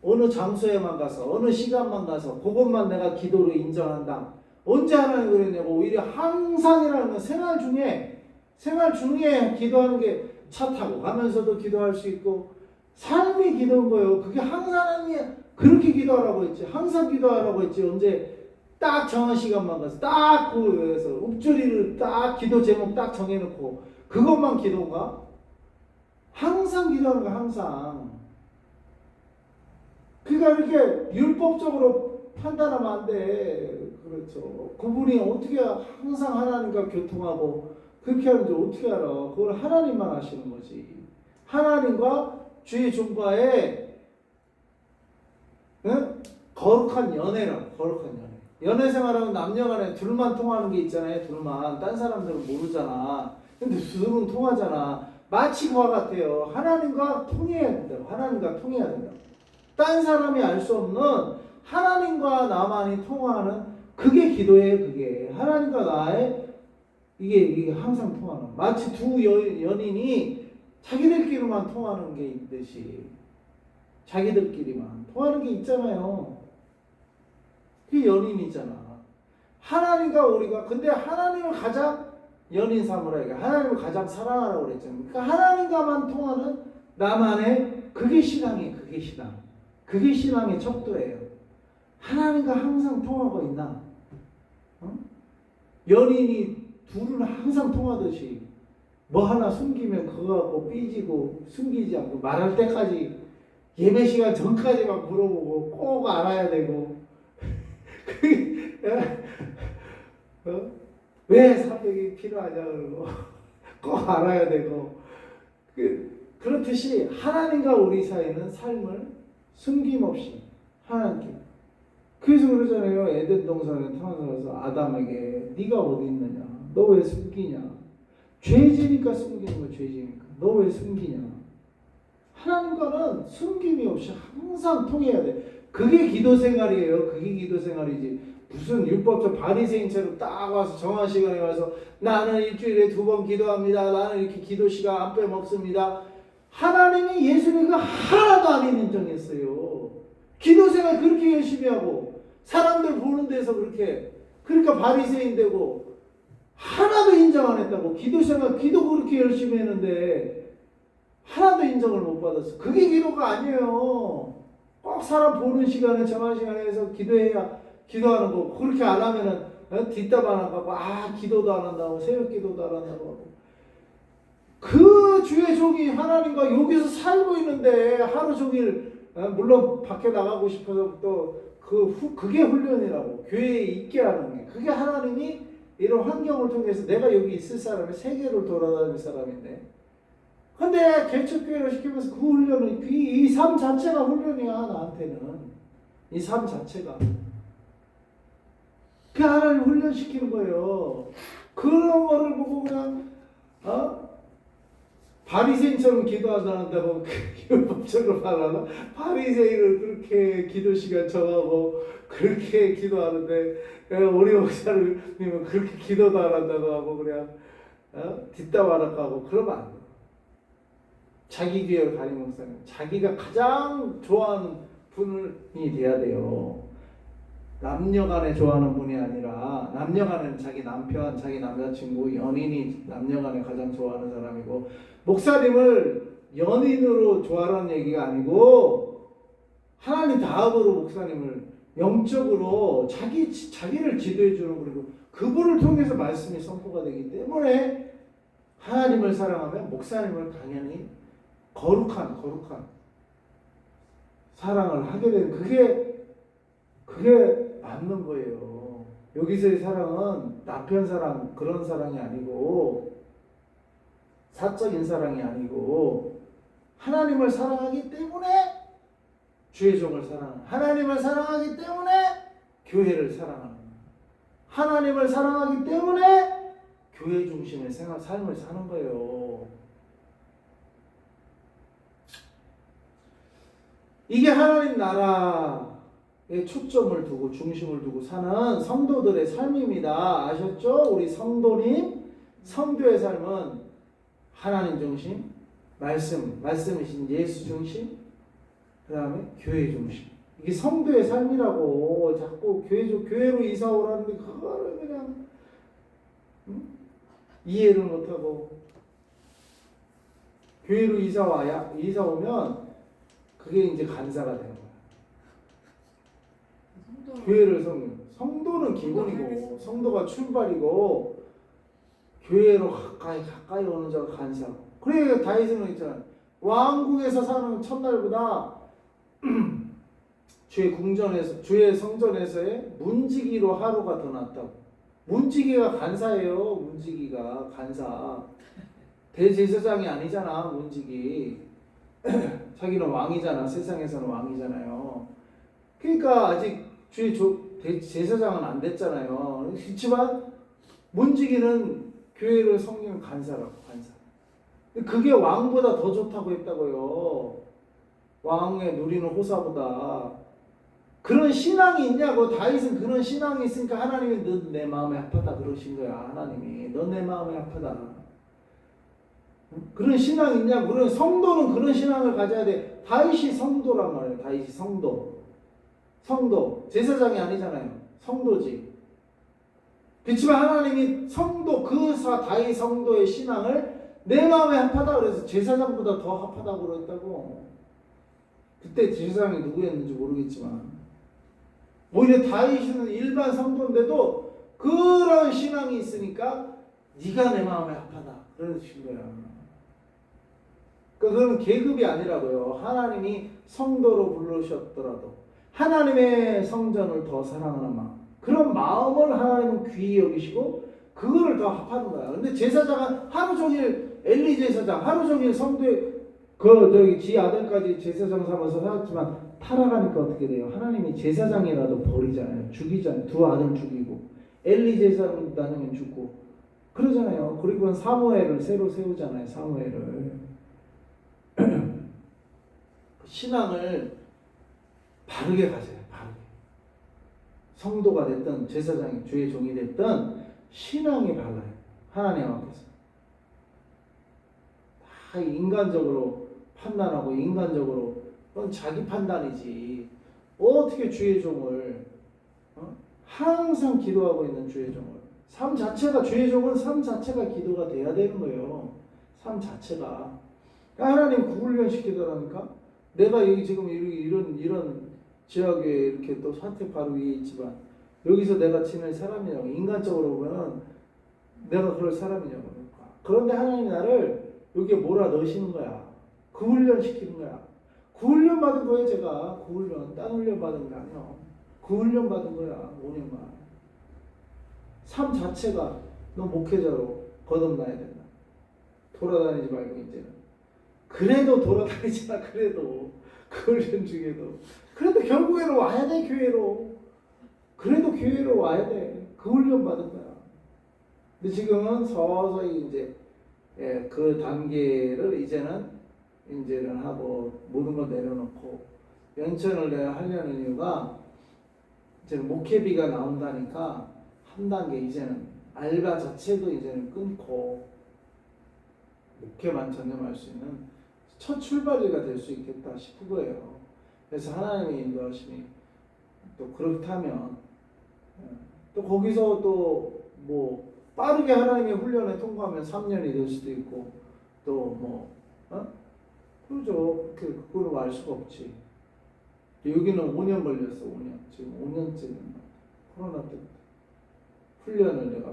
어느 장소에만 가서 어느 시간만 가서 그것만 내가 기도로 인정한다. 언제 하나님 그랬냐고. 오히려 항상이라는 건 생활 중에 기도하는 게 차 타고 가면서도 기도할 수 있고 삶이 기도인 거예요. 그게 항상 하나님이 그렇게 기도하라고 했지. 항상 기도하라고 했지. 언제 딱 정한 시간만 가서 딱 그거에서 읊조리를 딱 기도 제목 딱 정해놓고 그것만 기도인가? 항상 기도하는 거야. 항상. 그러니까 이렇게 율법적으로 판단하면 안 돼. 그렇죠. 그분이 어떻게 항상 하나님과 교통하고 그렇게 하는지 어떻게 알아? 그걸 하나님만 아시는 거지. 하나님과 주의 종과의 응? 거룩한 연애라. 거룩한 연애. 연애 생활하면 남녀간에 둘만 통하는 게 있잖아요. 둘만. 딴 사람들은 모르잖아. 근데 둘은 통하잖아. 마치 그와 같아요. 하나님과 통해야 된다고. 하나님과 통해야 된다고. 딴 사람이 알 수 없는 하나님과 나만이 통하는 그게 기도예요. 그게 하나님과 나의 이게 항상 통하는. 마치 두 연인이 자기들끼리만 통하는 게 있듯이 자기들끼리만 통하는 게 있잖아요. 그게 연인이잖아. 하나님과 우리가 근데 하나님을 가장 연인 삼으라. 하나님을 가장 사랑하라고 그랬잖아요. 그러니까 하나님과만 통하는 나만의 그게 신앙이에요. 그게 신앙. 그게 신앙의 척도예요. 하나님과 항상 통하고 있나? 어? 연인이 둘은 항상 통하듯이 뭐 하나 숨기면 그거 갖고 삐지고 숨기지 않고 말할 때까지 예배 시간 전까지 막 물어보고 꼭 알아야 되고 어? 왜 사역이 필요하냐 그러고 꼭 알아야 되고 그렇듯이 하나님과 우리 사이는 삶을 숨김없이 하나님께 그래서 그러잖아요. 에덴 동산에 타면서 아담에게 네가 어디 있느냐? 너 왜 숨기냐? 죄지니까 숨기는 거 죄지니까. 너 왜 숨기냐? 하나님과는 숨김이 없이 항상 통해야 돼. 그게 기도 생활이에요. 그게 기도 생활이지. 무슨 율법적 바리새인처럼 딱 와서 정한 시간에 와서 나는 일주일에 2번 기도합니다. 나는 이렇게 기도 시간 안 빼먹습니다. 하나님이 예수님과 하나도 안 인정했어요. 기도 생활 그렇게 열심히 하고 사람들 보는 데서 그렇게 그러니까 바리새인 되고 하나도 인정 안 했다고. 기도 생활 기도 그렇게 열심히 했는데 하나도 인정을 못 받았어. 그게 기도가 아니에요. 꼭 사람 보는 시간에 정한 시간에서 기도해야 기도하는 거. 그렇게 안 하면은 뒷담 안 하고 기도도 안 한다고 새벽 기도도 안 한다고 하고. 그 주의 종이 하나님과 여기서 살고 있는데 하루 종일 물론 밖에 나가고 싶어서 또 그게 훈련이라고. 교회에 있게 하는 게 그게 하나님이 이런 환경을 통해서 내가 여기 있을 사람이 세계를 돌아다닐 사람인데 근데 개척교회를 시키면서 그 훈련은 이 삶 자체가 훈련이야. 나한테는 이 삶 자체가 그 하나님 훈련시키는 거예요. 그런 거를 보고 그냥 바리새인처럼 기도한다고 율법적으로 말하나? 바리새인을 그렇게 기도 시간 정하고 그렇게 기도하는데 우리 목사님은 그렇게 기도도 안 한다고 하고 그냥 뒷담 안 하고 그러면 안 돼. 자기 교회를 가는 목사님 자기가 가장 좋아하는 분이 돼야 돼요. 남녀간에 좋아하는 분이 아니라 남녀간에는 자기 남편, 자기 남자친구, 연인이 남녀간에 가장 좋아하는 사람이고 목사님을 연인으로 좋아하는 얘기가 아니고 하나님 다음으로 목사님을 영적으로 자기를 지도해 주는 그리고 그분을 통해서 말씀이 선포가 되기 때문에 하나님을 사랑하면 목사님을 당연히 거룩한 사랑을 하게 되는 그게 맞는 거예요. 여기서의 사랑은 남편 사랑 그런 사랑이 아니고 사적인 사랑이 아니고 하나님을 사랑하기 때문에 주의 종을 사랑하는 하나님을 사랑하기 때문에 교회를 사랑하는 하나님을 사랑하기 때문에 교회 중심의 삶을 사는 거예요. 이게 하나님 나라에 초점을 두고 중심을 두고 사는 성도들의 삶입니다. 아셨죠? 우리 성도님, 성도의 삶은 하나님 중심, 말씀이신 예수 중심, 그 다음에 교회 중심. 이게 성도의 삶이라고. 자꾸 교회로 이사 오라는데 그거를 그냥 이해를 못하고, 교회로 이사 오면 그게 이제 간사가 되는 거야. 교회를 성도는 기본이고 성도가 출발이고, 교회로 가까이 오는 자가 간사고. 그래 다윗은 있잖아. 왕궁에서 사는 첫날보다 주의 성전에서의 문지기로 하루가 더 낫다고. 문지기가 간사예요. 문지기가 간사. 대제사장이 아니잖아. 문지기. 자기는 왕이잖아. 세상에서는 왕이잖아요. 그러니까 아직 제사장은 안 됐잖아요. 그렇지만 문지기는 교회를 섬기는 간사라고. 간사. 그게 왕보다 더 좋다고 했다고요. 왕의 누리는 호사보다. 그런 신앙이 있냐고. 다윗은 그런 신앙이 있으니까 하나님이 넌 내 마음에 합하다 그러신 거야. 하나님이 넌 내 마음에 합하다. 그런 신앙이 있냐고. 그런 성도는 그런 신앙을 가져야 돼. 다윗이 성도란 말이에요. 다윗이 성도. 제사장이 아니잖아요. 성도지. 그렇지만 하나님이 다윗 성도의 신앙을 내 마음에 합하다 그래서 제사장보다 더 합하다고 그랬다고. 그때 제사장이 누구였는지 모르겠지만 오히려 다윗은 일반 성도인데도 그런 신앙이 있으니까 네가 내 마음에 합하다 그러신 거야. 그건 계급이 아니라고요. 하나님이 성도로 부르셨더라도 하나님의 성전을 더 사랑하는 마음, 그런 마음을 하나님은 귀히 여기시고 그거를 더 합하는 거야. 근데 제사장은 하루 종일 엘리 제사장 하루 종일 성도의 지 아들까지 제사장 삼아서 살았지만 타락하니까 어떻게 돼요? 하나님이 제사장이라도 버리잖아요. 죽이잖아요. 두 아들 죽이고 엘리 제사장 다니면 죽고 그러잖아요. 그리고 사무엘을 새로 세우잖아요. 사무엘을. 신앙을 바르게 가져요. 바르게. 성도가 됐든 제사장이 주의 종이 됐든 신앙이 발라요. 하나님 앞에서. 다 인간적으로 판단하고 인간적으로 그건 자기 판단이지. 어떻게 주의 종을 항상 기도하고 있는 주의 종을 삶 자체가 주의 종은 삶 자체가 기도가 돼야 되는 거예요. 삶 자체가. 하나님 구훈련 시키더라니까. 내가 여기 지금 이런 지역에 이렇게 또 산택 바로 위에 있지만 여기서 내가 지낼 사람이냐고. 인간적으로 보면 내가 그럴 사람이냐고. 그런데 하나님이 나를 여기에 몰아 넣으시는 거야. 구훈련 시키는 거야. 구훈련 받은 거예요. 제가 구훈련 딴 훈련 받은 게 아니야. 구훈련 받은 거야. 5년간. 삶 자체가 너 목회자로 거듭나야 된다. 돌아다니지 말고 이제는. 그래도 돌아다니잖아. 그래도 그 훈련 중에도 그래도 결국에는 와야 돼. 교회로. 그래도 교회로 와야 돼. 그 훈련 받은 거야. 근데 지금은 서서히 이제 그 단계를 이제는 하고 모든 걸 내려놓고 연천을 내가 하려는 이유가 이제는 목회비가 나온다니까 한 단계 이제는 알바 자체도 이제는 끊고 목회만 전념할 수 있는 첫 출발지가 될 수 있겠다 싶은 거예요. 그래서 하나님의 인도하심이 또 그렇다면 또 거기서 또 뭐 빠르게 하나님의 훈련에 통과하면 3년이 될 수도 있고 또 그러죠. 그걸 알 수가 없지. 여기는 5년 걸렸어. 5년. 지금 5년째는 코로나 때부터 훈련을 내가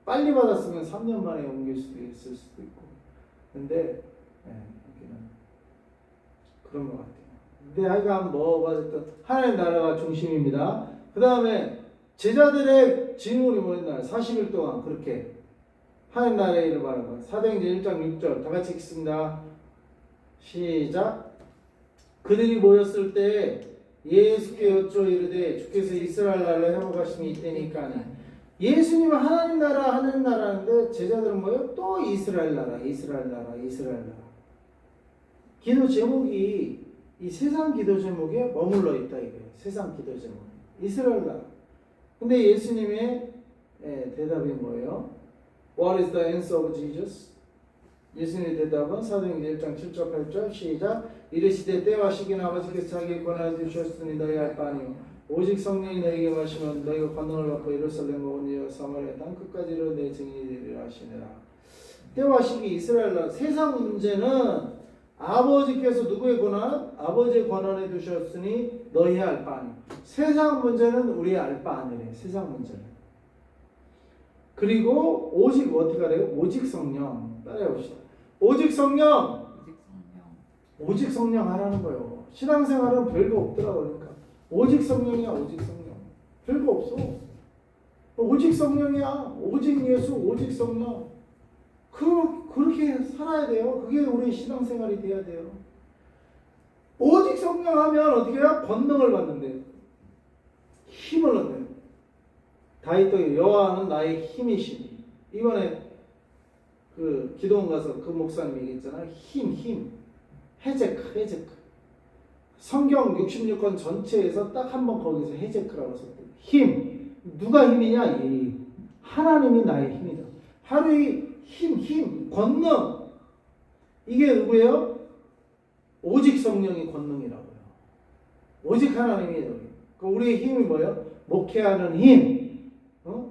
빨리 받았으면 3년 만에 옮길 수도 있을 수도 있고. 근데 여기는 그런 것 같아요. 근데 하여간 뭐가 됐든 하나님 나라가 중심입니다. 그 다음에 제자들의 질문이 뭐였나요? 40일 동안 그렇게 하나님 나라의 일을 말하는 거예요. 사도행전 1장 6절 다 같이 읽습니다. 시작. 그들이 모였을 때 예수께 여쭈어 이르되 주께서 이스라엘 나라를 회복하심이 이때니까. 예수님은 하나님 나라인데 제자들은 뭐예요? 또 이스라엘 나라. 기도 제목이 이 세상 기도 제목에 머물러 있다 이거예요. 세상 기도 제목. 이스라엘 나라. 근데 예수님의 대답이 뭐예요? What is the answer of Jesus? 예수님의 대답은 사도행전 1장 7절 8절 시작. 이르시되 때와 시기는 아버지께서 자기의 권한을 주셨으니 너희 알 바 아니요 오직 성령이 너희에게 마시면 너희가 권능을 받고 예루살렘과 온 이와 사마리아 땅 끝까지로 내 증인이 되리라 하시니라. 때와 시기 이스라엘 나라. 세상 문제는 아버지께서 누구의 권한? 아버지의 권한에 두셨으니 너희 알 바 아니요. 세상 문제는 우리 알 바 아니래. 세상 문제는. 그리고 오직 어떻게 하래요? 오직 성령. 따라해 봅시다. 오직 성령. 오직 성령 하라는 거예요. 신앙생활은 별거 없더라고. 그러니까 오직 성령이야. 오직 성령. 별거 없어. 오직 성령이야. 오직 예수. 오직 성령. 그렇게 살아야 돼요. 그게 우리 신앙생활이 돼야 돼요. 오직 성령 하면 어떻게 해요? 권능을 받는데 힘을 얻는. 다윗도 여호와는 나의 힘이시니. 이번에 그 기도원 가서 그 목사님 얘기했잖아요. 힘. 헤제크. 성경 66권 전체에서 딱 한 번 거기서 헤제크라고 썼대요. 힘. 누가 힘이냐? 하나님이 나의 힘이다. 하루의 힘, 권능. 이게 누구예요? 오직 성령이 권능이라고요. 오직 하나님이 여기. 우리의 힘이 뭐예요? 목회하는 힘,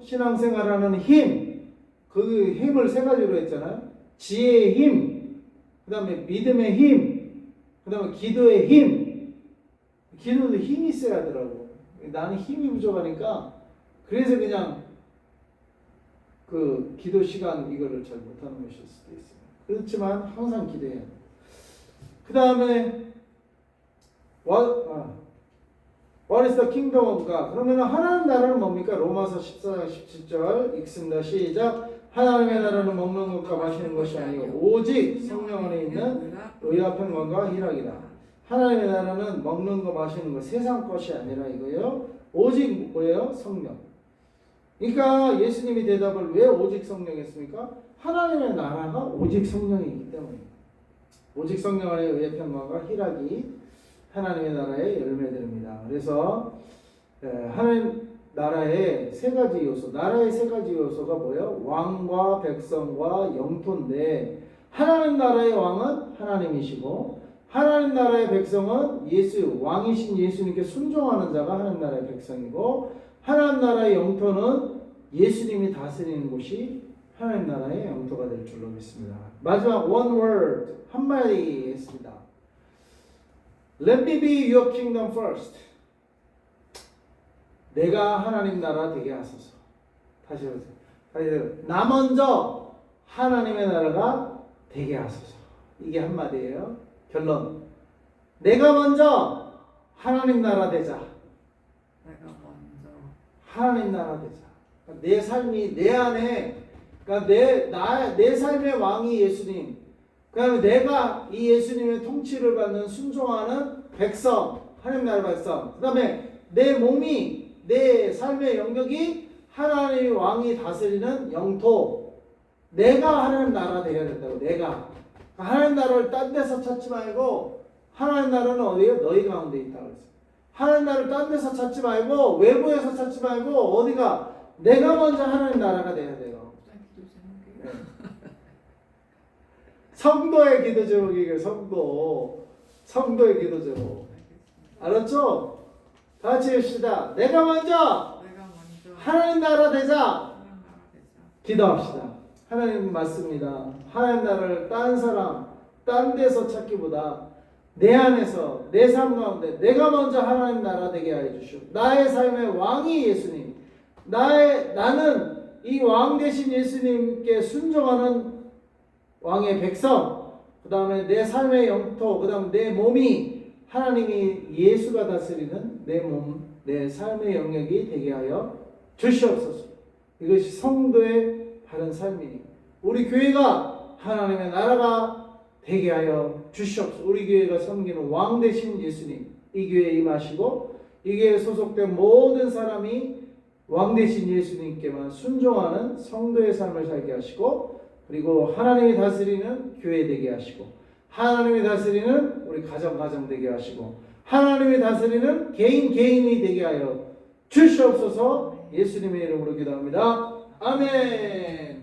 신앙생활하는 힘. 그 힘을 세 가지로 했잖아요. 지혜의 힘, 그 다음에 믿음의 힘, 그 다음에 기도의 힘. 기도도 힘이 있어야 하더라고. 나는 힘이 부족하니까 그래서 그냥 그 기도 시간 이거를 잘 못하는 것일 수도 있어요. 그렇지만 항상 기도해야 돼요. 그 다음에 What is the kingdom of God? 그러면 하나님 나라는 뭡니까? 로마서 14장 17절 읽습니다. 시작. 하나님의 나라는 먹는 것과 마시는 것이 아니고 오직 성령 안에 있는 의와 평강과 희락이다. 하나님의 나라는 먹는 거 마시는 거 세상 것이 아니라 이거예요. 오직 뭐예요? 성령. 그러니까 예수님이 대답을 왜 오직 성령 했습니까? 하나님의 나라가 오직 성령이기 때문에. 오직 성령 안에 의의 평강과 희락이 하나님의 나라의 열매들입니다. 그래서 하나님 나라의 세 가지 요소, 나라의 세 가지 요소가 뭐예요? 왕과 백성과 영토인데 하나님 나라의 왕은 하나님이시고 하나님 나라의 백성은 왕이신 예수님께 순종하는 자가 하나님 나라의 백성이고 하나님 나라의 영토는 예수님이 다스리는 곳이 하나님 나라의 영토가 될 줄로 믿습니다. 마지막 one word 한마디 했습니다. Let me be your kingdom first. 내가 하나님 나라 되게 하소서. 다시 해보세요. 나 먼저 하나님의 나라가 되게 하소서. 이게 한마디예요. 결론. 내가 먼저 하나님 나라 되자.
내가 먼저
하나님 나라 되자. 내 삶이 내 안에, 그러니까 내 삶의 왕이 예수님. 그다음에 내가 이 예수님의 통치를 받는 순종하는 백성, 하나님 나라 백성. 그다음에 내 몸이 내 삶의 영역이 하나님의 왕이 다스리는 영토. 내가 하나님 나라 되어야 된다고. 내가 하나님 나라를 딴 데서 찾지 말고 하나님 나라는 어디에? 너희 가운데 있다 그랬어요. 하나님 나라를 딴 데서 찾지 말고 외부에서 찾지 말고 어디가? 내가 먼저 하나님 나라가 돼야 돼요. 네. 성도의 기도 제목이에요. 성도의 기도 제목. 알았죠? 다 같이 합시다. 내가 먼저 하나님 나라 되자. 기도합시다. 하나님 맞습니다. 하나님 나라를 딴 사람, 딴 데서 찾기보다 내 안에서 내 삶 가운데 내가 먼저 하나님 나라 되게 하여 주시오. 나의 삶의 왕이 예수님. 나는 이 왕 대신 예수님께 순종하는 왕의 백성. 그 다음에 내 삶의 영토. 그 다음에 내 몸이 하나님이 예수가 다스리는 내 몸, 내 삶의 영역이 되게 하여 주시옵소서. 이것이 성도의 바른 삶이니 우리 교회가 하나님의 나라가 되게 하여 주시옵소서. 우리 교회가 섬기는 왕 되신 예수님 이 교회에 임하시고 이 교회에 소속된 모든 사람이 왕 되신 예수님께만 순종하는 성도의 삶을 살게 하시고 그리고 하나님이 다스리는 교회 되게 하시고 하나님이 다스리는 우리 가정 되게 하시고 하나님이 다스리는 개인이 되게 하여 주시옵소서. 예수님의 이름으로 기도합니다. 아멘.